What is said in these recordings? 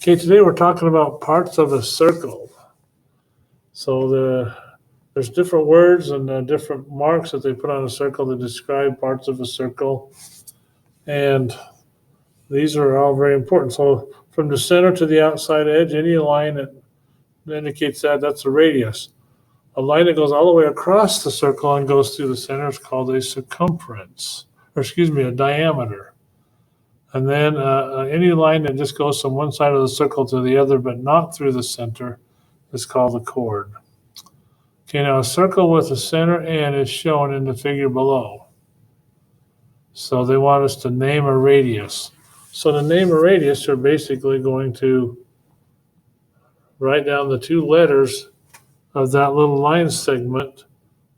Okay, today we're talking about parts of a circle. So there's different words and different marks that they put on a circle to describe parts of a circle. And these are all very important. So from the center to the outside edge, any line that indicates that's a radius. A line that goes all the way across the circle and goes through the center is called a circumference, a diameter. And then any line that just goes from one side of the circle to the other, but not through the center, is called a chord. Okay, now a circle with a center end is shown in the figure below. So they want us to name a radius. So to name a radius, you're basically going to write down the two letters of that little line segment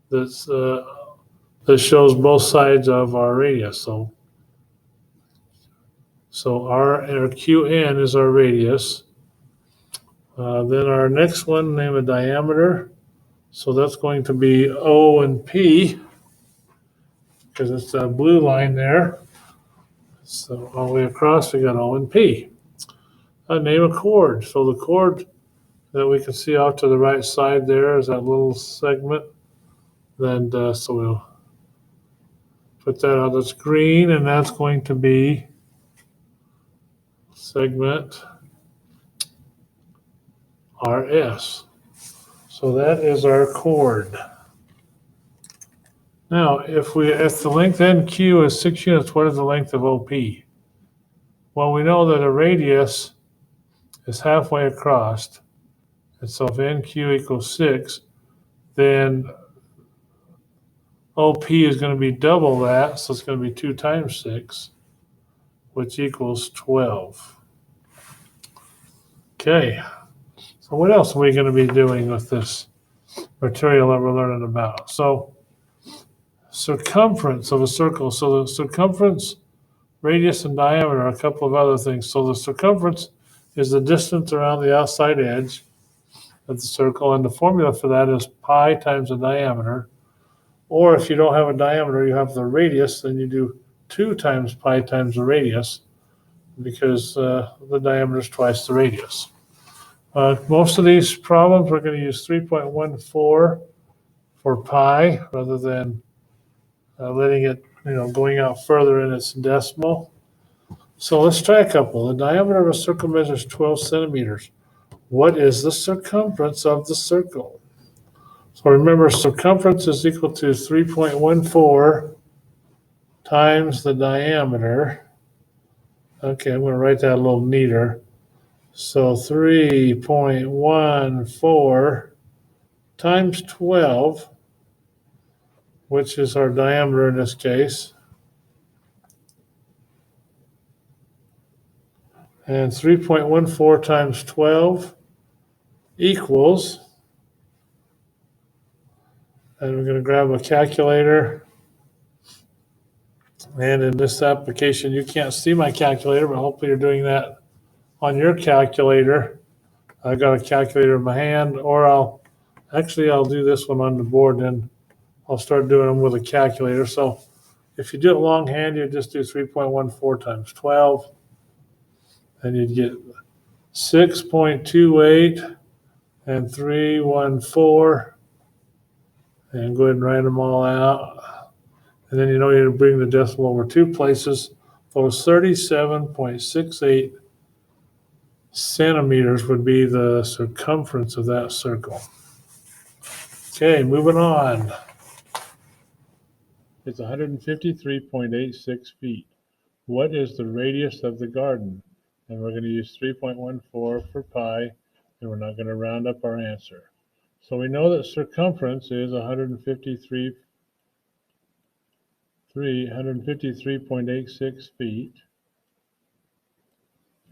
that shows both sides of our radius. So R or QN is our radius. Then our next one, name a diameter. So that's going to be O and P, because it's a blue line there. So all the way across, we got O and P. Name a chord. So the chord that we can see off to the right side there is that little segment. Then so we'll put that out. That's green, and that's going to be segment RS. So that is our chord. Now, if the length NQ is 6 units, what is the length of OP? Well, we know that a radius is halfway across. And so if NQ equals 6, then OP is going to be double that. So it's going to be 2 times 6, which equals 12. Okay. So what else are we going to be doing with this material that we're learning about? So circumference of a circle. So the circumference, radius, and diameter are a couple of other things. So the circumference is the distance around the outside edge of the circle, and the formula for that is pi times the diameter. Or if you don't have a diameter, you have the radius, then you do 2 times pi times the radius, because the diameter is twice the radius. Most of these problems, we're going to use 3.14 for pi rather than letting it, going out further in its decimal. So let's try a couple. The diameter of a circle measures 12 centimeters. What is the circumference of the circle? So remember, circumference is equal to 3.14 times the diameter. Okay, I'm going to write that a little neater. So 3.14 times 12, which is our diameter in this case. And 3.14 times 12 equals, and we're going to grab a calculator. And in this application, you can't see my calculator, but hopefully you're doing that on your calculator. I've got a calculator in my hand, or I'll do this one on the board, and I'll start doing them with a calculator. So if you do it longhand, you just do 3.14 times 12, and you'd get 6.28 and 314, and go ahead and write them all out. And then you need to bring the decimal over 2 places. Those 37.68 centimeters would be the circumference of that circle. Okay, moving on. It's 153.86 feet. What is the radius of the garden? And we're going to use 3.14 for pi, and we're not going to round up our answer. So we know that circumference is 153.86 feet.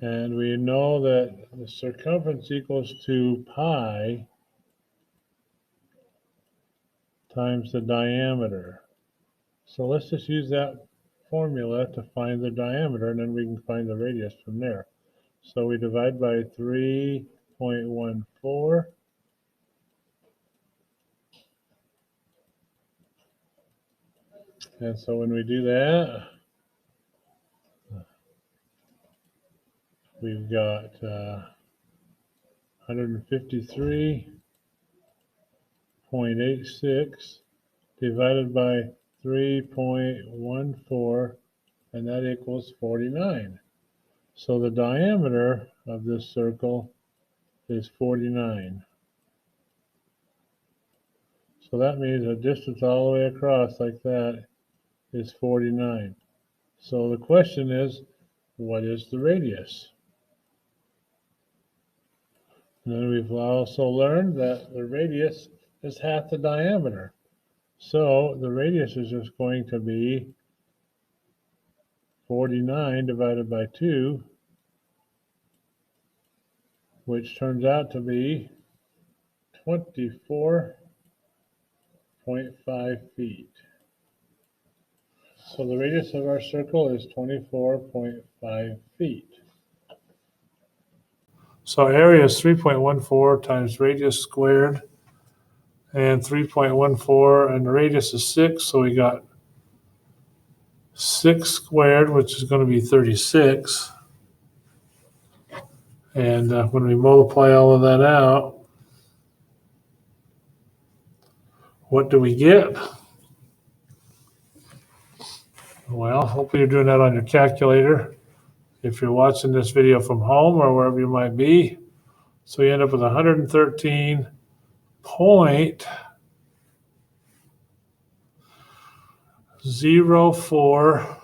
And we know that the circumference equals to pi times the diameter. So let's just use that formula to find the diameter, and then we can find the radius from there. So we divide by 3.14. And so when we do that, we've got 153.86 divided by 3.14, and that equals 49. So the diameter of this circle is 49. So that means the distance all the way across like that is 49. So the question is, what is the radius? And then we've also learned that the radius is half the diameter. So the radius is just going to be 49 divided by 2, which turns out to be 24.5 feet. So the radius of our circle is 24.5 feet. So area is 3.14 times radius squared, and 3.14, and the radius is 6, so we got 6 squared, which is going to be 36. And when we multiply all of that out, what do we get? Well, hopefully you're doing that on your calculator if you're watching this video from home or wherever you might be. So you end up with 113.04,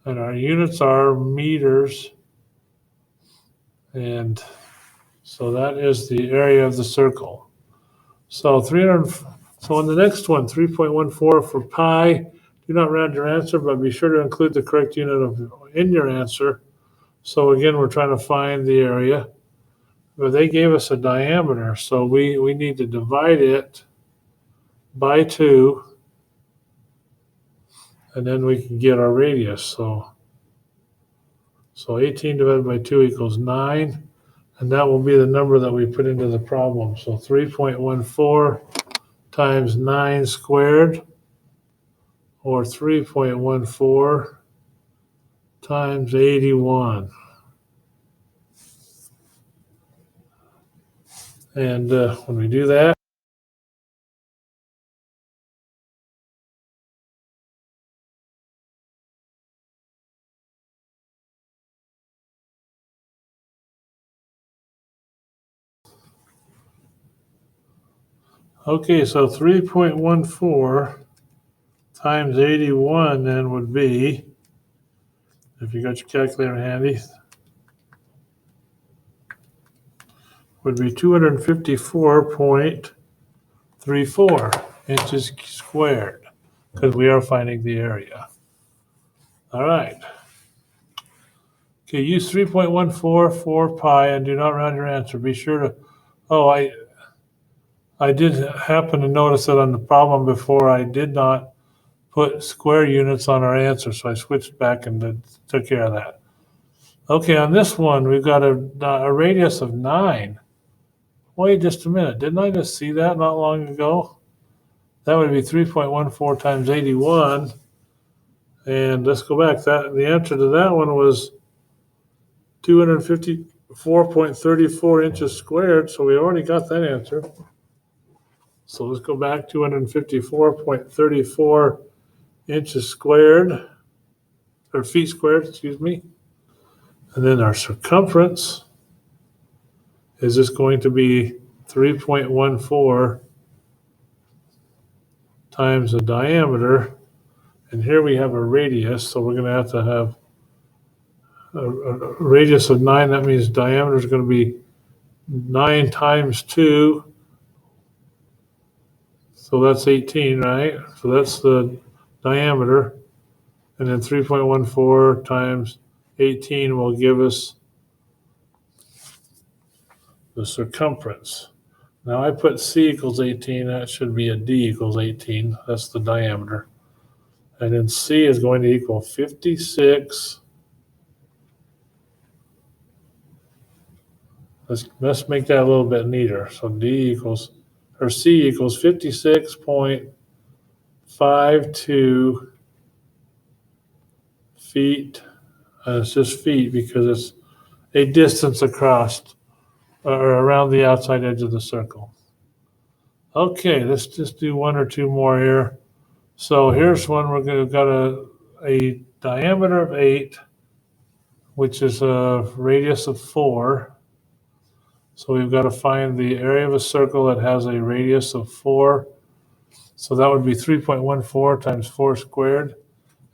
and our units are meters. And so that is the area of the circle. So so on the next one, 3.14 for pi. Do not round your answer, but be sure to include the correct unit in your answer. So again, we're trying to find the area. But they gave us a diameter, so we need to divide it by 2, and then we can get our radius. So 18 divided by 2 equals 9, and that will be the number that we put into the problem. So 3.14 times 9 squared, or 3.14 times 81. And when we do that, okay, so 3.14 times 81 then would be, if you got your calculator handy, would be 254.34 inches squared, because we are finding the area. All right. Okay, use 3.14 for pi and do not round your answer. Be sure to, I did happen to notice that on the problem before I did not put square units on our answer, so I switched back and took care of that. Okay, on this one, we've got a radius of 9. Wait just a minute. Didn't I just see that not long ago? That would be 3.14 times 81. And let's go back. The answer to that one was 254.34 inches squared, so we already got that answer. So let's go back, 254.34 inches squared, or feet squared, excuse me. And then our circumference is just going to be 3.14 times the diameter. And here we have a radius, so we're going to have a radius of 9. That means diameter is going to be 9 times 2. So that's 18, right? So that's the diameter. And then 3.14 times 18 will give us the circumference. Now I put C equals 18. That should be a D equals 18. That's the diameter. And then C is going to equal 56. Let's make that a little bit neater. So C equals 56.52 feet. And it's just feet because it's a distance across or around the outside edge of the circle. Okay, let's just do one or two more here. So here's one we've got a diameter of 8, which is a radius of 4. So we've got to find the area of a circle that has a radius of 4. So that would be 3.14 times 4 squared.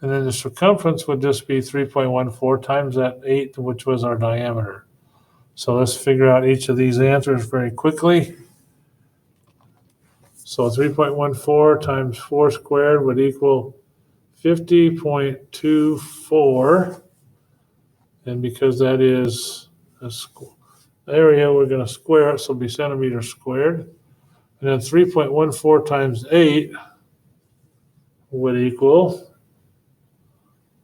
And then the circumference would just be 3.14 times that 8, which was our diameter. So let's figure out each of these answers very quickly. So 3.14 times 4 squared would equal 50.24. And because that is a area, we're going to square it, so it'll be centimeters squared. And then 3.14 times 8 would equal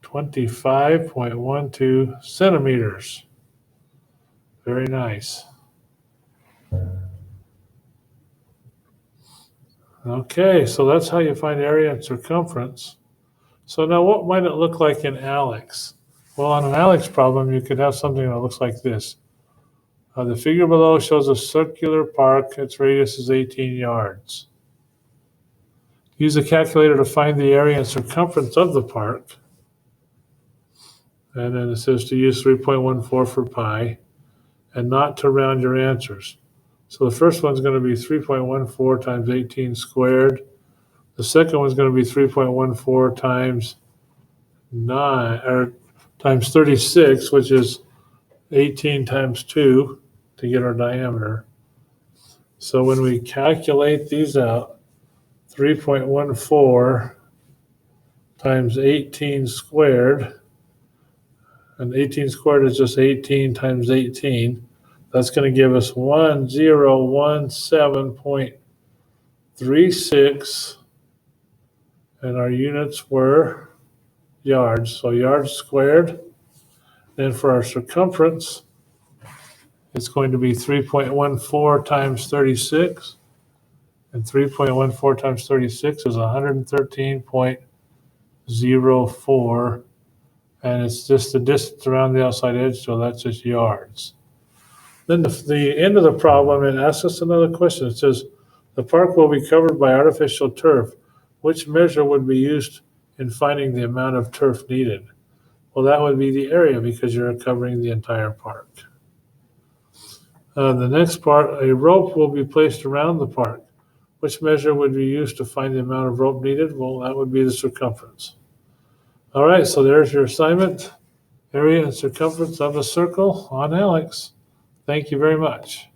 25.12 centimeters. Very nice. Okay, so that's how you find area and circumference. So now what might it look like in ALEX? Well, on an ALEX problem, you could have something that looks like this. The figure below shows a circular park. Its radius is 18 yards. Use a calculator to find the area and circumference of the park. And then it says to use 3.14 for pi and not to round your answers. So the first one's going to be 3.14 times 18 squared. The second one's going to be 3.14 times 36, which is 18 times 2 to get our diameter. So when we calculate these out, 3.14 times 18 squared, and 18 squared is just 18 times 18. That's going to give us 1017.36, and our units were yards. So yards squared. Then for our circumference, it's going to be 3.14 times 36, and 3.14 times 36 is 113.04, and it's just the distance around the outside edge, so that's just yards. Then the end of the problem, it asks us another question. It says, the park will be covered by artificial turf. Which measure would be used in finding the amount of turf needed? Well, that would be the area because you're covering the entire park. The next part, a rope will be placed around the park. Which measure would be used to find the amount of rope needed? Well, that would be the circumference. All right, so there's your assignment, area and circumference of a circle on ALEX. Thank you very much.